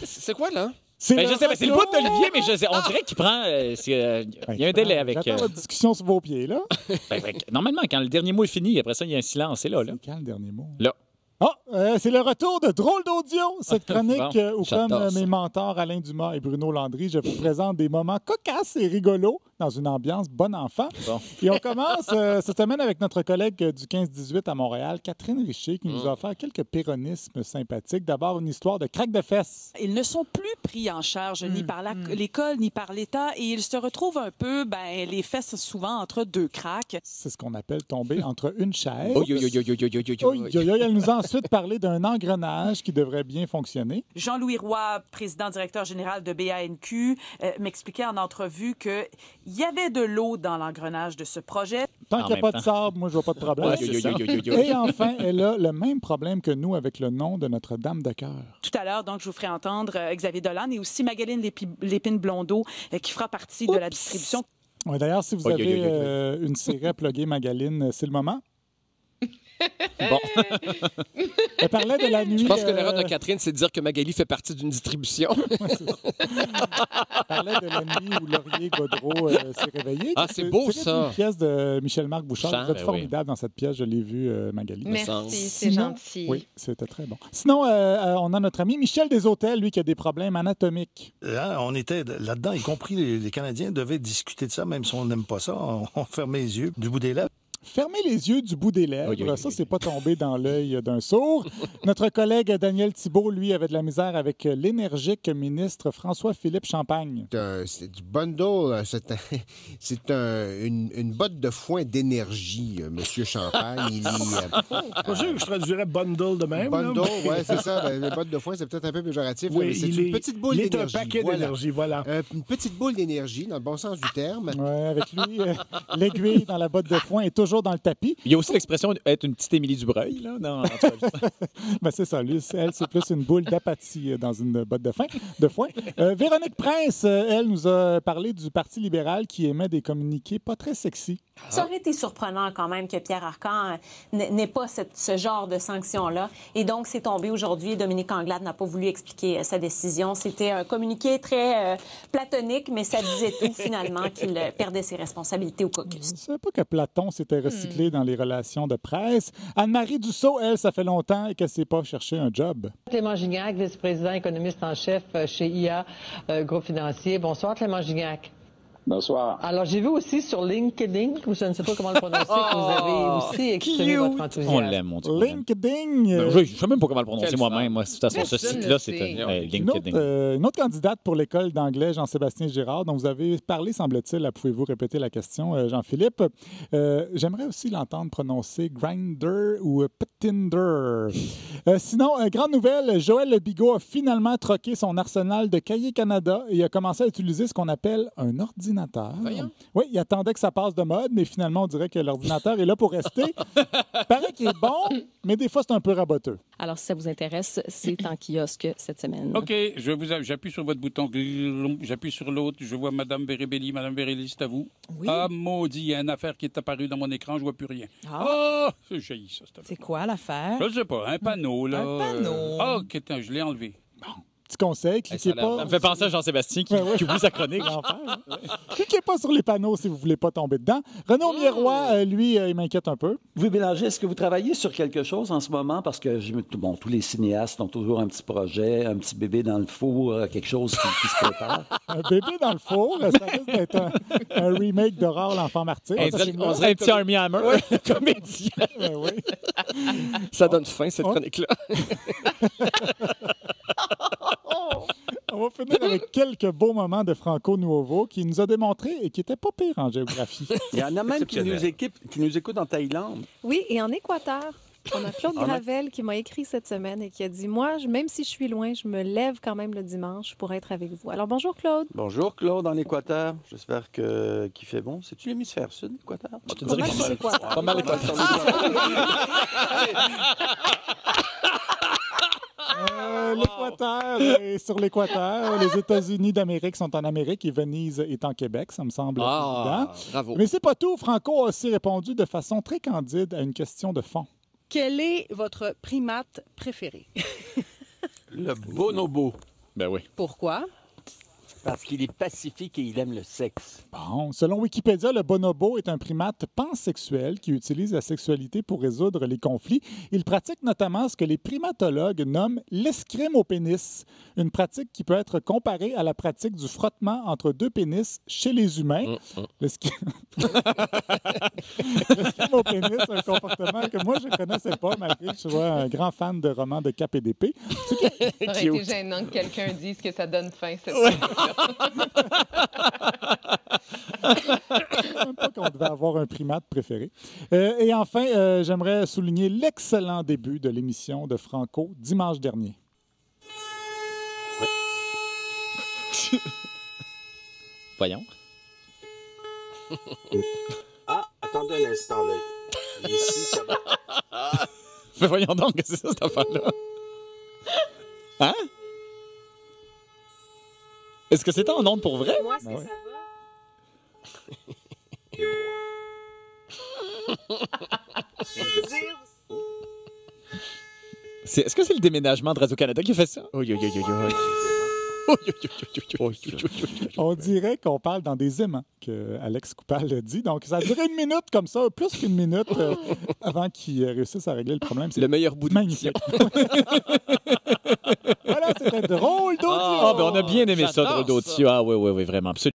C'est quoi, là? Ben, je sais, c'est le bout d'Olivier, mais on dirait qu'il prend... il y a un délai avec... J'attends votre discussion sur vos pieds, là. Normalement, quand le dernier mot est fini, après ça, il y a un silence. C'est là. C'est quand le dernier mot? Là. C'est le retour de Drôle d'audio, cette chronique où, comme j'adore ça. mes mentors Alain Dumas et Bruno Landry, je vous présente des moments cocasses et rigolos dans une ambiance bon enfant. Bon. Et on commence cette semaine avec notre collègue du 15-18 à Montréal, Catherine Richer, qui nous a offert quelques péronismes sympathiques. D'abord, une histoire de craque de fesses. Ils ne sont plus pris en charge ni par l'école ni par l'État et ils se retrouvent un peu, les fesses souvent entre deux cracks. C'est ce qu'on appelle tomber entre une chaise. Elle nous a ensuite parlé d'un engrenage qui devrait bien fonctionner. Jean-Louis Roy, président directeur général de BANQ, m'expliquait en entrevue qu'il y avait de l'eau dans l'engrenage de ce projet. Tant qu'il n'y a pas de sable, moi, je vois pas de problème. Et enfin, elle a le même problème que nous avec le nom de notre Dame de cœur. Tout à l'heure, donc, je vous ferai entendre Xavier Dolan et aussi Magaline Lépine-Blondeau qui fera partie de la distribution. Ouais, d'ailleurs, si vous avez une série à plugger, Magaline, c'est le moment. Bon. Elle parlait de la nuit... Je pense que l'erreur de Catherine, c'est de dire que Magali fait partie d'une distribution. Elle parlait de la nuit où Laurier Gaudreau s'est réveillé. C'est beau, c'est ça. une pièce de Michel-Marc Bouchard. Vous êtes ben formidable dans cette pièce. Je l'ai vue, Magali. Merci, c'est gentil. Oui, c'était très bon. Sinon, on a notre ami Michel Desautels, lui, qui a des problèmes anatomiques. On était là-dedans, y compris les Canadiens devaient discuter de ça, même si on n'aime pas ça. On fermait les yeux du bout des lèvres. Fermer les yeux du bout des lèvres, ça, c'est pas tombé dans l'œil d'un sourd. Notre collègue Daniel Thibault, lui, avait de la misère avec l'énergique ministre François-Philippe Champagne. C'est du bundle, c'est une botte de foin d'énergie, Monsieur Champagne. Pas sûr que je traduirais bundle de même. Bundle, oui, c'est ça. Les bottes de foin, c'est peut-être un peu péjoratif. Oui, mais c'est une petite boule d'énergie. Il est un paquet d'énergie, voilà. Une petite boule d'énergie, dans le bon sens du terme. Oui, avec lui, l'aiguille dans la botte de foin est toujours dans le tapis. Il y a aussi l'expression être une petite Émilie Dubreuil. Là, C'est ça, lui, elle, c'est plus une boule d'apathie dans une botte de foin. Véronique Prince, elle, nous a parlé du Parti libéral qui émet des communiqués pas très sexy. Ça aurait été surprenant quand même que Pierre Arcan n'ait pas ce genre de sanction-là. Et donc, c'est tombé aujourd'hui. Dominique Anglade n'a pas voulu expliquer sa décision. C'était un communiqué très platonique, mais ça disait tout, finalement, qu'il perdait ses responsabilités au caucus. Je ne savais pas que Platon s'était recyclé dans les relations de presse. Anne-Marie Dussault, elle, ça fait longtemps qu'elle ne s'est pas cherché un job. Clément Gignac, vice-président économiste en chef chez IA, groupe financier. Bonsoir, Clément Gignac. Bonsoir. Alors, j'ai vu aussi sur LinkedIn, ou je ne sais pas comment le prononcer, que vous avez aussi exprimé votre enthousiasme. On l'aime, mon Dieu. LinkedIn. Je ne sais même pas comment le prononcer moi-même. Moi, de toute façon, ce site-là, c'est LinkedIn. Une autre candidate pour l'école d'anglais, Jean-Sébastien Girard, dont vous avez parlé, semble-t-il. Pouvez-vous répéter la question, Jean-Philippe? J'aimerais aussi l'entendre prononcer Grindr ou Tinder. Sinon, grande nouvelle, Joël Le Bigot a finalement troqué son arsenal de Cahiers Canada et a commencé à utiliser ce qu'on appelle un ordinateur. Voyons. Oui, il attendait que ça passe de mode, mais finalement, on dirait que l'ordinateur est là pour rester. Paraît qu'il est bon, mais des fois, c'est un peu raboteux. Alors, si ça vous intéresse, c'est en kiosque cette semaine. OK, j'appuie sur votre bouton, j'appuie sur l'autre, je vois Mme Bérébelli. Mme Bérébelli, c'est à vous. Oui. Ah, maudit, il y a une affaire qui est apparue dans mon écran, je vois plus rien. C'est jailli, ça. C'est quoi l'affaire? Je sais pas, un panneau, là. Un panneau. Je l'ai enlevé. Petit conseil, cliquez pas. Ça me fait penser à Jean-Sébastien qui oublie sa chronique. Cliquez pas sur les panneaux si vous voulez pas tomber dedans. Renaud Miroir, lui, il m'inquiète un peu. Vous, Bélanger, est-ce que vous travaillez sur quelque chose en ce moment? Parce que tous les cinéastes ont toujours un petit projet, un petit bébé dans le four, quelque chose qui se prépare. Un bébé dans le four, ça risque d'être un remake d'Aurore, l'enfant martyr. On dirait un petit Armie Hammer, comédien. Oui. Ça donne fin, cette chronique-là. On va finir avec quelques beaux moments de Franco Nuovo qui nous a démontré et qui était pas pire en géographie. Il y en a même qui nous écoutent en Thaïlande. Oui, et en Équateur. On a Claude Gravel qui m'a écrit cette semaine et qui a dit « Moi, même si je suis loin, je me lève quand même le dimanche pour être avec vous. » Alors, bonjour Claude. Bonjour Claude, en Équateur. J'espère qu'il fait bon. C'est-tu l'hémisphère sud, l'Équateur? Je te dirais que c'est pas mal l'Équateur. L'Équateur est sur l'Équateur. Les États-Unis d'Amérique sont en Amérique et Venise est en Québec. Ça me semble évident. Bravo. Mais c'est pas tout. Franco a aussi répondu de façon très candide à une question de fond. Quel est votre primate préféré? Le bonobo. Ben oui. Pourquoi? Parce qu'il est pacifique et il aime le sexe. Bon, selon Wikipédia, le bonobo est un primate pansexuel qui utilise la sexualité pour résoudre les conflits. Il pratique notamment ce que les primatologues nomment l'escrime au pénis, une pratique qui peut être comparée à la pratique du frottement entre deux pénis chez les humains. L'escrime au pénis, un comportement que moi, je ne connaissais pas, malgré que je sois un grand fan de romans de Cap et d'épée. Ça aurait été gênant que quelqu'un dise que ça donne faim, cette Même pas qu'on devait avoir un primate préféré. Et enfin, j'aimerais souligner l'excellent début de l'émission de Franco dimanche dernier. Voyons. Ah, attendez un instant, là. Ici, ça va. Mais voyons donc, qu'est-ce que c'est ça, cette affaire-là? Hein? Est-ce que c'était en ondes pour vrai? Moi, est-ce que ça va? Est-ce que c'est le déménagement de Radio-Canada qui fait ça? On dirait qu'on parle dans des aimants, que Alex Coupal a dit. Donc, ça a duré 1 minute comme ça, plus qu'1 minute avant qu'il réussisse à régler le problème. C'est le meilleur bout de magnifique. Voilà, c'était drôle d'audio. Ah, ben on a bien aimé ça, drôle d'audio. Ah oui, oui, oui, vraiment. Absolument.